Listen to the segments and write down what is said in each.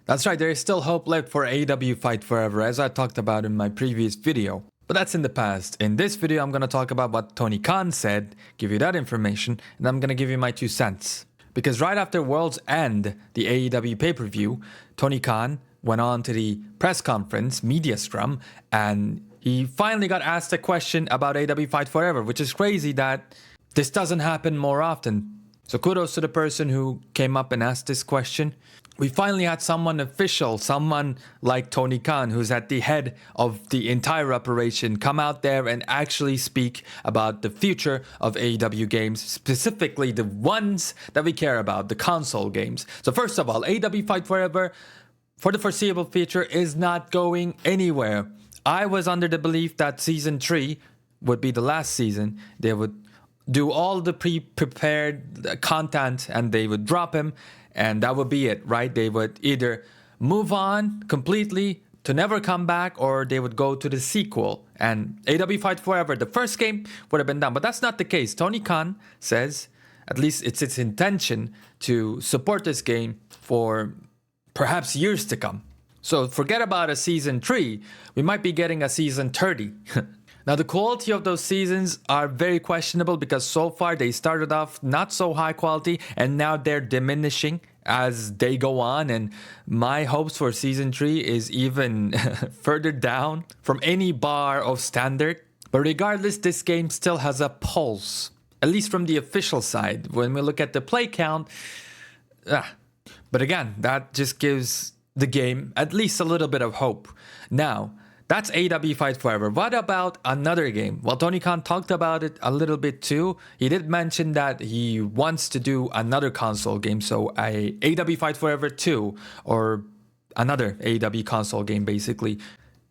That's right, there is still hope left for AEW Fight Forever, as I talked about in my previous video. But that's in the past. In this video, I'm gonna talk about what Tony Khan said, give you that information, and I'm gonna give you my 2 cents. Because right after World's End, the AEW pay-per-view, Tony Khan went on to the press conference, media scrum, and he finally got asked a question about AEW Fight Forever, which is crazy that this doesn't happen more often. So kudos to the person who came up and asked this question. We finally had someone official, someone like Tony Khan, who's at the head of the entire operation, come out there and actually speak about the future of AEW games, specifically the ones that we care about, the console games. So first of all, AEW Fight Forever, for the foreseeable future, is not going anywhere. I was under the belief that Season 3 would be the last season. They would do all the pre-prepared content and they would drop him. And that would be it, right? They would either move on completely to never come back, or they would go to the sequel. And AEW Fight Forever, the first game, would have been done. But that's not the case. Tony Khan says, at least it's its intention, to support this game for perhaps years to come. So forget about a Season 3. We might be getting a Season 30. Now, the quality of those seasons are very questionable because so far they started off not so high quality and now they're diminishing as they go on. And my hopes for Season 3 is even further down from any bar of standard. But regardless, this game still has a pulse, at least from the official side. When we look at the play count, but again, that just gives the game at least a little bit of hope. Now, that's AEW Fight Forever. What about another game? Well, Tony Khan talked about it a little bit too. He did mention that he wants to do another console game. So a AEW Fight Forever 2 or another AEW console game basically.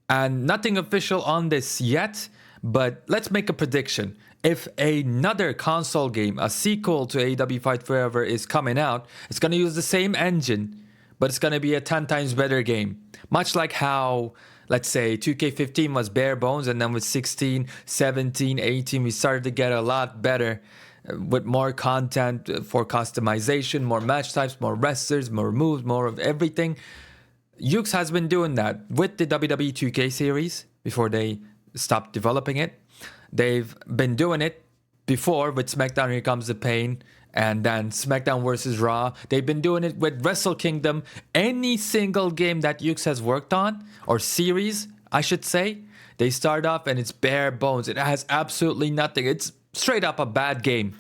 And nothing official on this yet, but let's make a prediction. If another console game, a sequel to AEW Fight Forever is coming out, it's going to use the same engine, but it's going to be a 10 times better game. Much like how, let's say, 2K15 was bare bones, and then with 16, 17, 18, we started to get a lot better with more content for customization, more match types, more wrestlers, more moves, more of everything. youuu has been doing that with the WWE 2K series before they stopped developing it. They've been doing it before with SmackDown Here Comes the Pain, and then SmackDown vs. Raw. They've been doing it with Wrestle Kingdom. Any single game that youuu has worked on, or series, I should say, they start off and it's bare bones. It has absolutely nothing. It's straight up a bad game.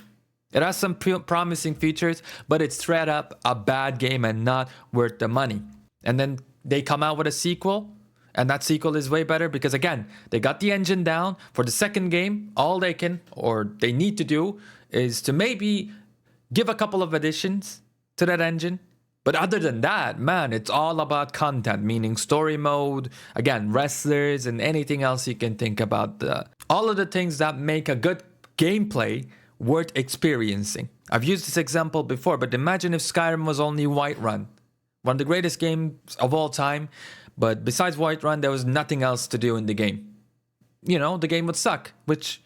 It has some promising features, but it's straight up a bad game and not worth the money. And then they come out with a sequel, and that sequel is way better because, again, they got the engine down. For the second game, all they can, or they need to do, is to maybe give a couple of additions to that engine. But other than that, man, it's all about content, meaning story mode, again, wrestlers, and anything else you can think about. All of the things that make a good gameplay worth experiencing. I've used this example before, but imagine if Skyrim was only Whiterun. One of the greatest games of all time, but besides Whiterun, there was nothing else to do in the game. You know, the game would suck, which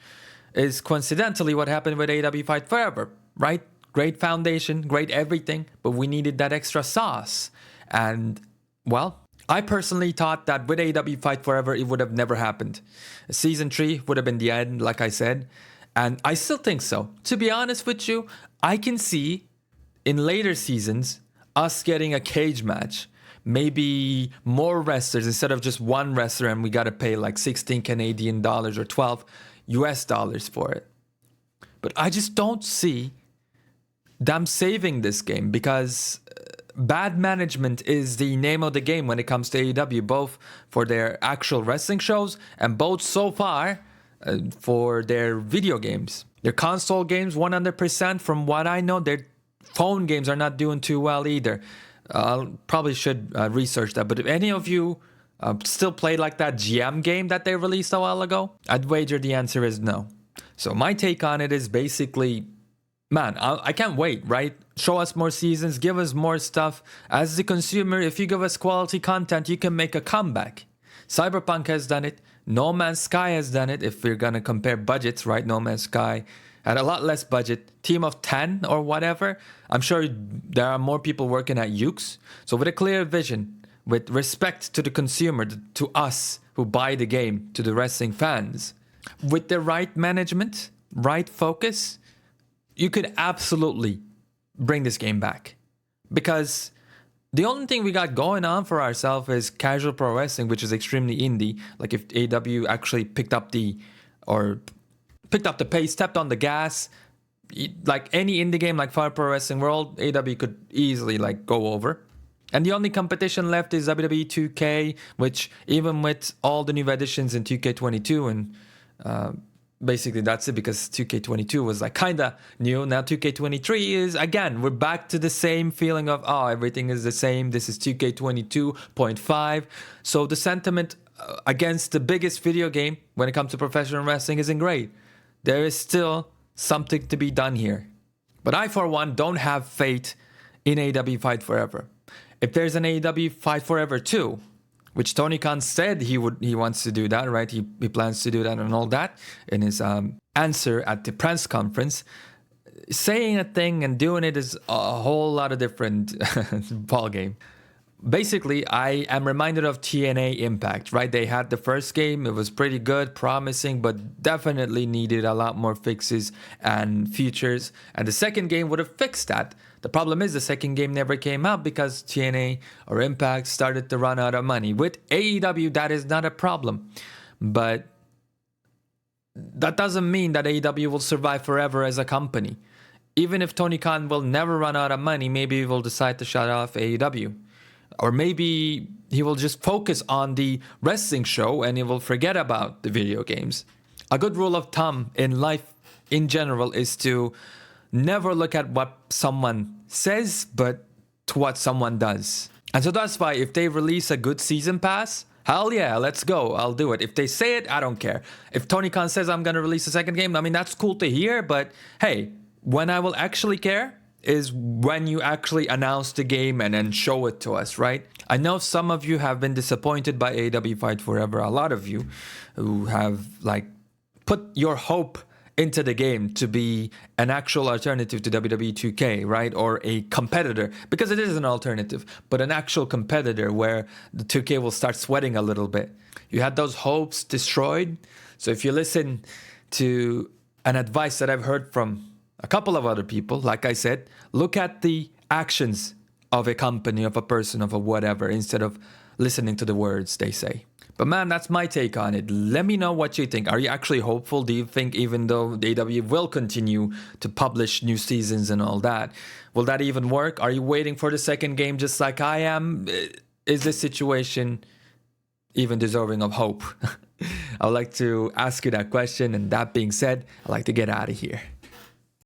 is coincidentally what happened with AEW Fight Forever, right? Great foundation, great everything, but we needed that extra sauce. And, well, I personally thought that with AEW Fight Forever, it would have never happened. Season 3 would have been the end, like I said. And I still think so. To be honest with you, I can see in later seasons us getting a cage match. Maybe more wrestlers instead of just one wrestler, and we got to pay like 16 Canadian dollars or 12 US dollars for it. But I just don't see them saving this game because bad management is the name of the game when it comes to AEW, both for their actual wrestling shows and both so far for their video games. Their console games, 100%, from what I know, their phone games are not doing too well either. Probably should research that. But if any of you still play like that GM game that they released a while ago, I'd wager the answer is no. So my take on it is basically, man, I can't wait, right? Show us more seasons, give us more stuff. As the consumer, if you give us quality content, you can make a comeback. Cyberpunk has done it. No Man's Sky has done it. If we're going to compare budgets, right? No Man's Sky had a lot less budget, team of 10 or whatever. I'm sure there are more people working at youuu. So with a clear vision, with respect to the consumer, to us who buy the game, to the wrestling fans, with the right management, right focus, you could absolutely bring this game back. Because the only thing we got going on for ourselves is casual pro wrestling, which is extremely indie. Like if AEW actually picked up the pace, stepped on the gas, like any indie game like Fire Pro Wrestling World, AEW could easily like go over. And the only competition left is WWE 2K, which even with all the new additions in 2K22 and basically that's it, because 2K22 was like kind of new. Now 2K23 is, again, we're back to the same feeling of, oh, everything is the same. This is 2K22.5. So the sentiment against the biggest video game when it comes to professional wrestling isn't great. There is still something to be done here. But I, for one, don't have faith in AEW Fight Forever. If there's an AEW Fight Forever 2, which Tony Khan said he wants to do that, right? He plans to do that and all that in his answer at the press conference. Saying a thing and doing it is a whole lot of different ball game. Basically, I am reminded of TNA Impact, right? They had the first game. It was pretty good, promising, but definitely needed a lot more fixes and features. And the second game would have fixed that. The problem is the second game never came out because TNA or Impact started to run out of money. With AEW, that is not a problem. But that doesn't mean that AEW will survive forever as a company. Even if Tony Khan will never run out of money, maybe he will decide to shut off AEW. Or maybe he will just focus on the wrestling show and he will forget about the video games. A good rule of thumb in life in general is to never look at what someone says, but to what someone does. And so that's why if they release a good season pass, hell yeah, let's go. I'll do it. If they say it, I don't care. If Tony Khan says I'm going to release a second game, I mean, that's cool to hear. But hey, when I will actually care is when you actually announce the game and then show it to us, right? I know some of you have been disappointed by AEW Fight Forever. A lot of you who have like put your hope into the game to be an actual alternative to WWE 2K, right? Or a competitor, because it is an alternative, but an actual competitor where the 2K will start sweating a little bit. You had those hopes destroyed. So if you listen to an advice that I've heard from a couple of other people, like I said, look at the actions of a company, of a person, of a whatever, instead of listening to the words they say. But man, that's my take on it. Let me know what you think. Are you actually hopeful? Do you think even though the AEW will continue to publish new seasons and all that, will that even work? Are you waiting for the second game just like I am? Is this situation even deserving of hope? I would like to ask you that question. And that being said, I'd like to get out of here.